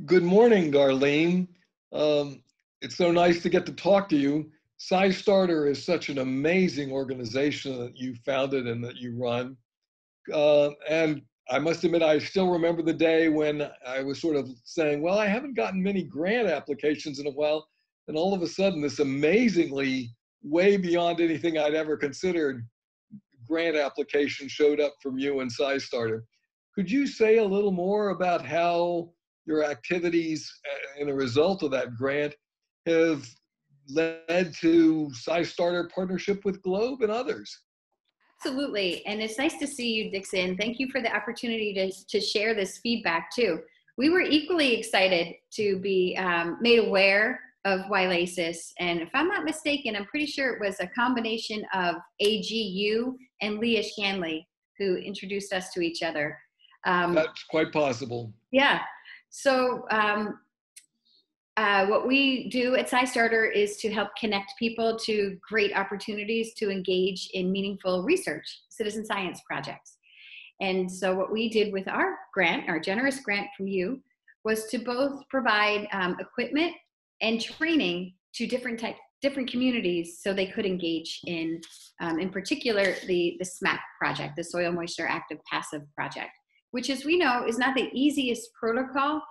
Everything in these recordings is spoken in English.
Good morning, Darlene. Um, it's so nice to get to talk to you. SciStarter is such an amazing organization that you founded and that you run. And I must admit, I still remember the day when I was sort of saying, well, I haven't gotten many grant applications in a while. And all of a sudden, this amazingly, way beyond anything I'd ever considered, grant application showed up from you and SciStarter. Could you say a little more about how your activities and a result of that grant have led to SciStarter partnership with Globe and others? Absolutely. And it's nice to see you, Dixon. Thank you for the opportunity to share this feedback too. We were equally excited to be made aware of YLACES. And if I'm not mistaken, I'm pretty sure it was a combination of AGU and Leah Shanley who introduced us to each other. That's quite possible. Yeah. So what we do at SciStarter is to help connect people to great opportunities to engage in meaningful research, citizen science projects. And so what we did with our grant, our generous grant from you, was to both provide equipment and training to different communities so they could engage in particular, the SMAP project, the Soil Moisture Active Passive project, which, as we know, is not the easiest protocol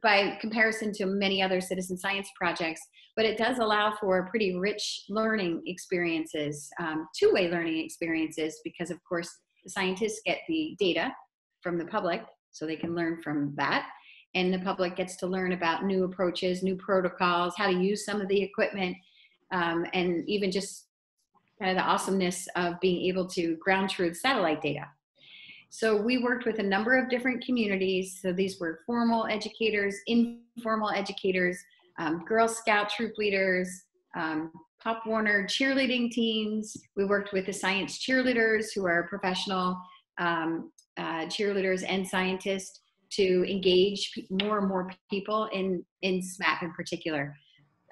by comparison to many other citizen science projects, but it does allow for pretty rich learning experiences, two-way learning experiences, because of course the scientists get the data from the public so they can learn from that, and the public gets to learn about new approaches, new protocols, how to use some of the equipment, and even just kind of the awesomeness of being able to ground truth satellite data. So we worked with a number of different communities. So these were formal educators, informal educators, Girl Scout troop leaders, Pop Warner cheerleading teams. We worked with the science cheerleaders who are professional cheerleaders and scientists to engage more and more people in SMAP in particular.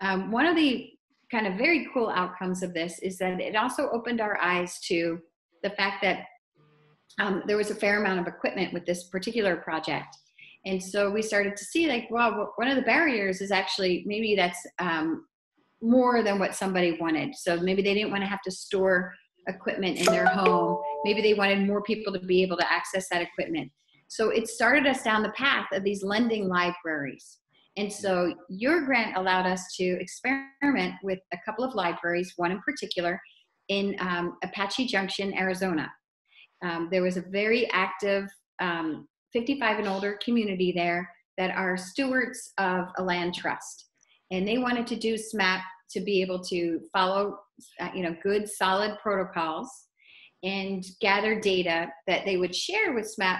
One of the kind of very cool outcomes of this is that it also opened our eyes to the fact that there was a fair amount of equipment with this particular project. And so we started to see, like, well, one of the barriers is actually maybe that's more than what somebody wanted. So maybe they didn't want to have to store equipment in their home. Maybe they wanted more people to be able to access that equipment. So it started us down the path of these lending libraries. And so your grant allowed us to experiment with a couple of libraries, one in particular in Apache Junction, Arizona. There was a very active 55 and older community there that are stewards of a land trust. And they wanted to do SMAP to be able to follow good, solid protocols and gather data that they would share with SMAP,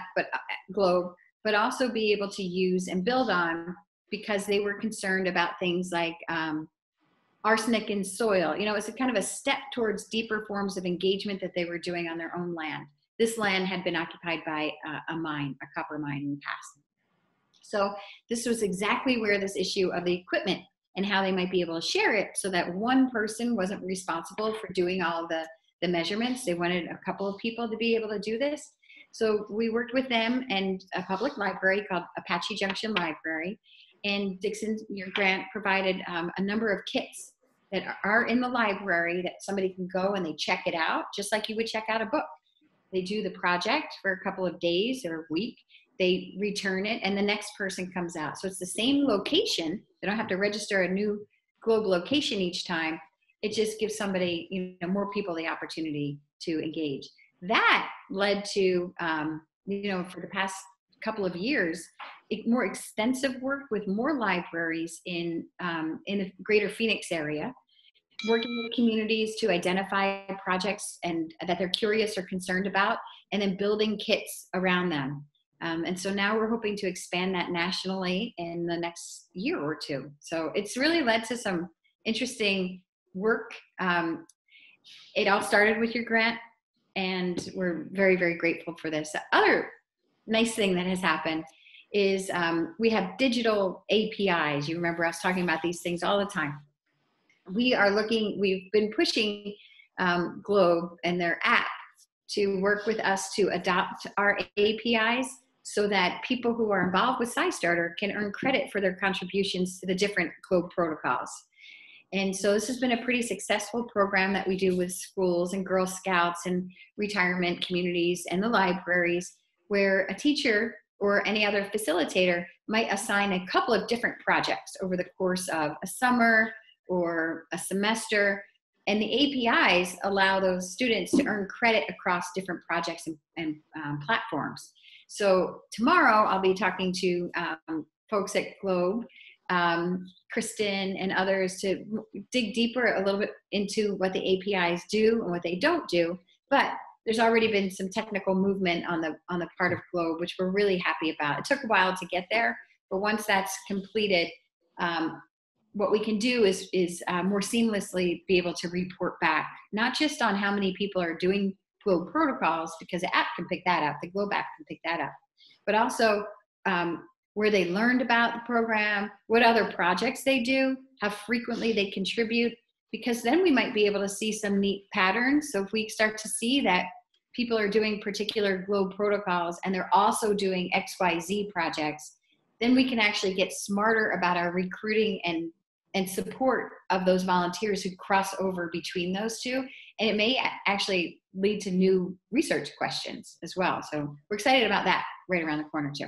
Globe, but also be able to use and build on, because they were concerned about things like arsenic in soil. It's a kind of a step towards deeper forms of engagement that they were doing on their own land. This land had been occupied by a copper mine in the past. So this was exactly where this issue of the equipment and how they might be able to share it, so that one person wasn't responsible for doing all of the measurements. They wanted a couple of people to be able to do this. So we worked with them and a public library called Apache Junction Library. And Dixon, your grant provided a number of kits that are in the library that somebody can go and they check it out, just like you would check out a book. They do the project for a couple of days or a week. They return it, and the next person comes out. So it's the same location. They don't have to register a new Globe location each time. It just gives somebody, more people the opportunity to engage. That led to, for the past couple of years, more extensive work with more libraries in the greater Phoenix area, working with communities to identify projects and that they're curious or concerned about, and then building kits around them. And so now we're hoping to expand that nationally in the next year or two. So it's really led to some interesting work. It all started with your grant, and we're very, very grateful for this. The other nice thing that has happened is we have digital APIs. You remember us talking about these things all the time. We've been pushing Globe and their app to work with us to adopt our APIs so that people who are involved with SciStarter can earn credit for their contributions to the different Globe protocols. And so this has been a pretty successful program that we do with schools and Girl Scouts and retirement communities and the libraries, where a teacher or any other facilitator might assign a couple of different projects over the course of a summer or a semester. And the APIs allow those students to earn credit across different projects and platforms. So tomorrow I'll be talking to folks at Globe, Kristen and others, to dig deeper a little bit into what the APIs do and what they don't do. But there's already been some technical movement on the part of Globe, which we're really happy about. It took a while to get there, but once that's completed, what we can do is more seamlessly be able to report back, not just on how many people are doing Globe protocols, because the app can pick that up, the Globe app can pick that up, but also where they learned about the program, what other projects they do, how frequently they contribute, because then we might be able to see some neat patterns. So if we start to see that people are doing particular Globe protocols and they're also doing XYZ projects, then we can actually get smarter about our recruiting and support of those volunteers who cross over between those two. And it may actually lead to new research questions as well. So we're excited about that right around the corner too.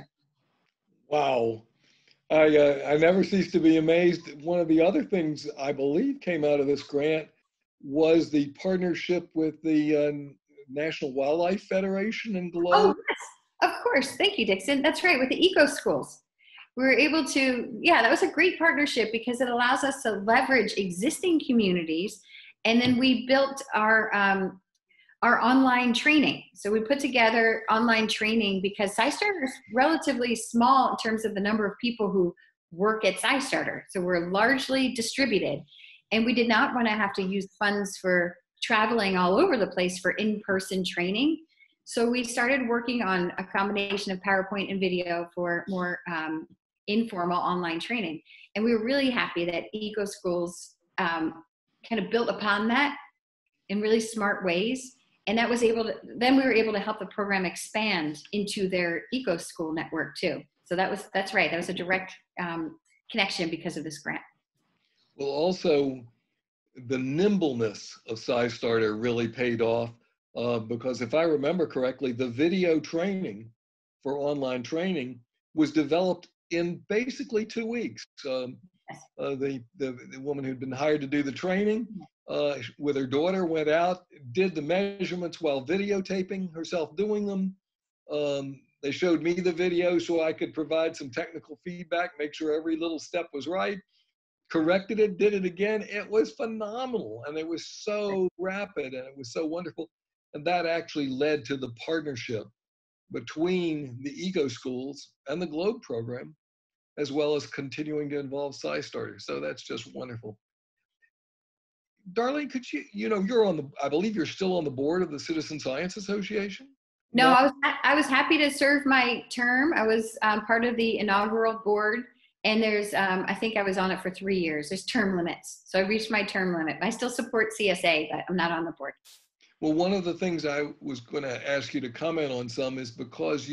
Wow. I never cease to be amazed. One of the other things I believe came out of this grant was the partnership with the National Wildlife Federation and Globe. Oh, yes, of course. Thank you, Dixon. That's right, with the eco schools. We were able to, yeah, that was a great partnership because it allows us to leverage existing communities. And then we built our online training. So we put together online training because SciStarter is relatively small in terms of the number of people who work at SciStarter. So we're largely distributed. And we did not want to have to use funds for traveling all over the place for in-person training. So we started working on a combination of PowerPoint and video for more informal online training. And we were really happy that Eco Schools kind of built upon that in really smart ways. And that was able to, then we were able to help the program expand into their Eco School network too. So that's right. That was a direct connection because of this grant. Well, also the nimbleness of SciStarter really paid off because if I remember correctly, the video training for online training was developed in basically 2 weeks. The woman who'd been hired to do the training with her daughter went out, did the measurements while videotaping herself doing them. They showed me the video so I could provide some technical feedback, make sure every little step was right, corrected it, did it again. It was phenomenal, and it was so rapid, and it was so wonderful. And that actually led to the partnership between the Eco Schools and the Globe program, as well as continuing to involve SciStarter. So that's just wonderful. Darlene, could you're on the, I believe you're still on the board of the Citizen Science Association? No, I was happy to serve my term. I was part of the inaugural board, and there's, I think I was on it for 3 years. There's term limits. So I reached my term limit. I still support CSA, but I'm not on the board. Well, one of the things I was going to ask you to comment on some is because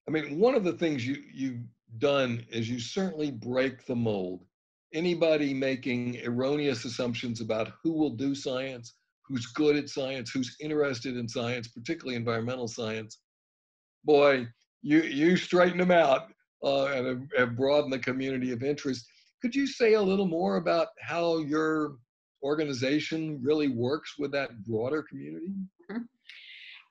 one of the things you've done is you certainly break the mold. Anybody making erroneous assumptions about who will do science, who's good at science, who's interested in science, particularly environmental science, boy, you straighten them out and have broadened the community of interest. Could you say a little more about how your organization really works with that broader community? Mm-hmm.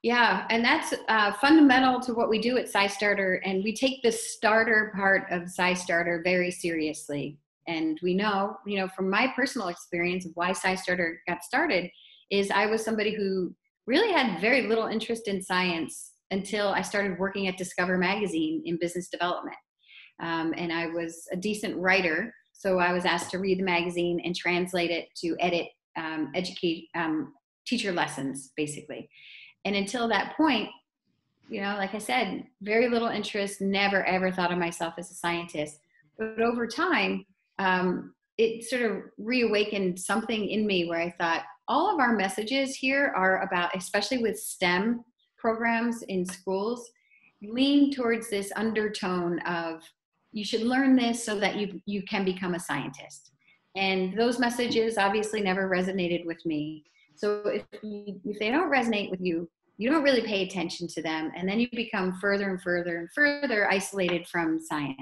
Yeah, and that's fundamental to what we do at SciStarter, and we take the starter part of SciStarter very seriously. And we know, from my personal experience of why SciStarter got started, is I was somebody who really had very little interest in science until I started working at Discover magazine in business development. And I was a decent writer, so I was asked to read the magazine and translate it to edit, educate teacher lessons, basically. And until that point, like I said, very little interest, never ever thought of myself as a scientist. But over time, it sort of reawakened something in me where I thought all of our messages here are about, especially with STEM programs in schools, lean towards this undertone of you should learn this so that you can become a scientist. And those messages obviously never resonated with me. So if they don't resonate with you, you don't really pay attention to them. And then you become further and further and further isolated from science.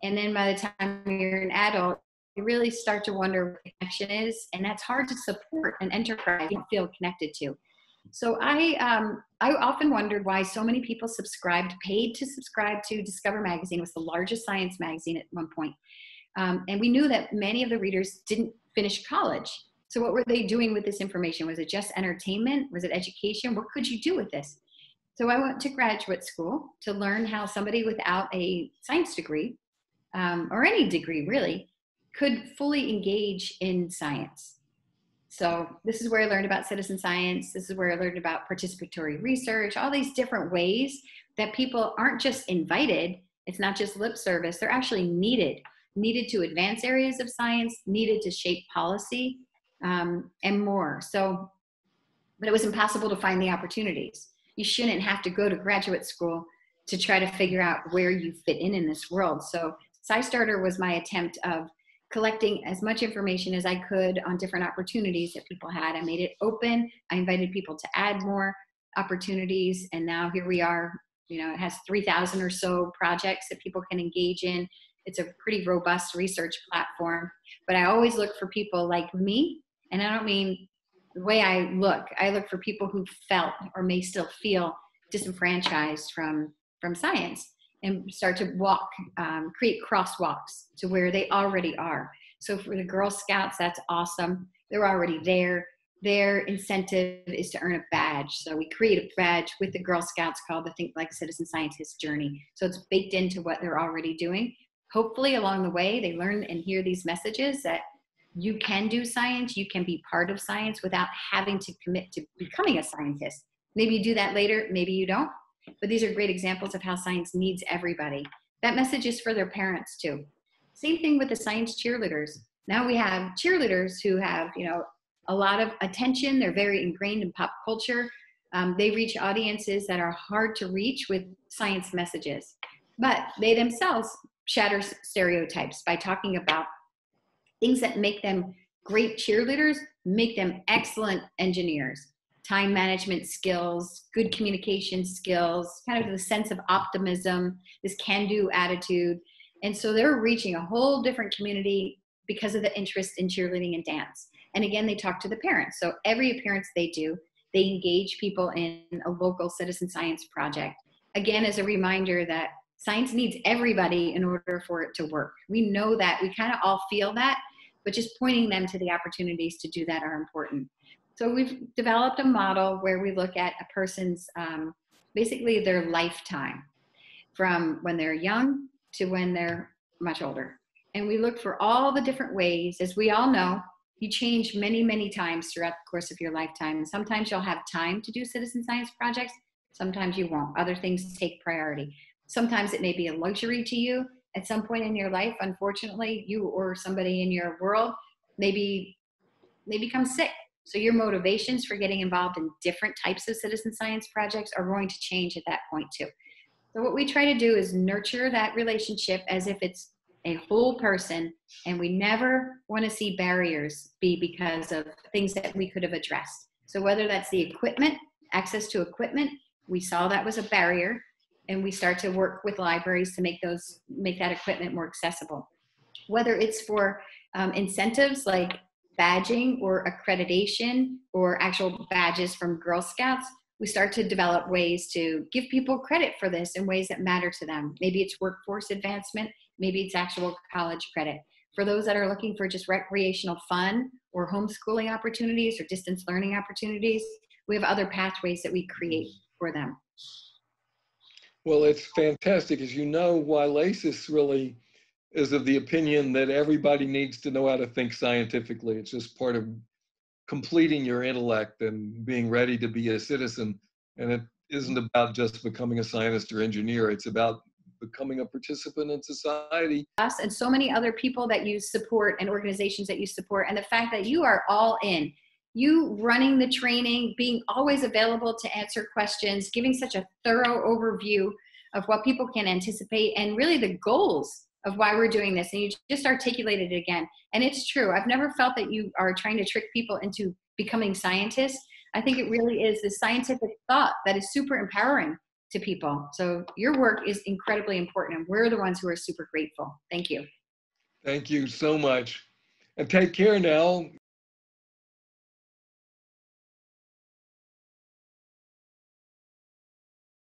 And then by the time you're an adult, you really start to wonder what connection is. And that's hard to support an enterprise you don't feel connected to. So I often wondered why so many people paid to subscribe to Discover Magazine. It was the largest science magazine at one point. And we knew that many of the readers didn't finish college. So what were they doing with this information? Was it just entertainment? Was it education? What could you do with this? So I went to graduate school to learn how somebody without a science degree, or any degree really, could fully engage in science. So this is where I learned about citizen science. This is where I learned about participatory research, all these different ways that people aren't just invited. It's not just lip service. They're actually needed to advance areas of science, needed to shape policy, and more. So, but it was impossible to find the opportunities. You shouldn't have to go to graduate school to try to figure out where you fit in this world. So SciStarter was my attempt of collecting as much information as I could on different opportunities that people had. I made it open. I invited people to add more opportunities. And now here we are. You know, it has 3,000 or so projects that people can engage in. It's a pretty robust research platform. But I always look for people like me. And I don't mean the way I look for people who felt or may still feel disenfranchised from science, and start to create crosswalks to where they already are. So for the Girl Scouts, that's awesome. They're already there. Their incentive is to earn a badge. So we create a badge with the Girl Scouts called the Think Like a Citizen Scientist Journey. So it's baked into what they're already doing. Hopefully along the way, they learn and hear these messages that you can do science, you can be part of science without having to commit to becoming a scientist. Maybe you do that later, maybe you don't. But these are great examples of how science needs everybody. That message is for their parents too. Same thing with the science cheerleaders. Now we have cheerleaders who have, a lot of attention. They're very ingrained in pop culture. They reach audiences that are hard to reach with science messages. But they themselves shatter stereotypes by talking about things that make them great cheerleaders, make them excellent engineers. Time management skills, good communication skills, kind of the sense of optimism, this can-do attitude. And so they're reaching a whole different community because of the interest in cheerleading and dance. And again, they talk to the parents. So every appearance they do, they engage people in a local citizen science project. Again, as a reminder that science needs everybody in order for it to work. We know that, we kind of all feel that, but just pointing them to the opportunities to do that are important. So we've developed a model where we look at a person's, basically their lifetime, from when they're young to when they're much older. And we look for all the different ways. As we all know, you change many, many times throughout the course of your lifetime. Sometimes you'll have time to do citizen science projects. Sometimes you won't. Other things take priority. Sometimes it may be a luxury to you. At some point in your life, unfortunately, you or somebody in your world maybe become sick. So your motivations for getting involved in different types of citizen science projects are going to change at that point too. So what we try to do is nurture that relationship as if it's a whole person, and we never want to see barriers be because of things that we could have addressed. So whether that's the equipment, access to equipment, we saw that was a barrier, and we start to work with libraries to make that equipment more accessible. Whether it's for incentives like badging or accreditation or actual badges from Girl Scouts, we start to develop ways to give people credit for this in ways that matter to them. Maybe it's workforce advancement, maybe it's actual college credit. For those that are looking for just recreational fun or homeschooling opportunities or distance learning opportunities, we have other pathways that we create for them. Well, it's fantastic. As you know, YLACES really is of the opinion that everybody needs to know how to think scientifically. It's just part of completing your intellect and being ready to be a citizen. And it isn't about just becoming a scientist or engineer. It's about becoming a participant in society. Us and so many other people that you support and organizations that you support, and the fact that you are all in. you running the training, being always available to answer questions, giving such a thorough overview of what people can anticipate and really the goals of why we're doing this. And you just articulated it again. And it's true. I've never felt that you are trying to trick people into becoming scientists. I think it really is the scientific thought that is super empowering to people. So your work is incredibly important, and we're the ones who are super grateful. Thank you. Thank you so much. And take care now.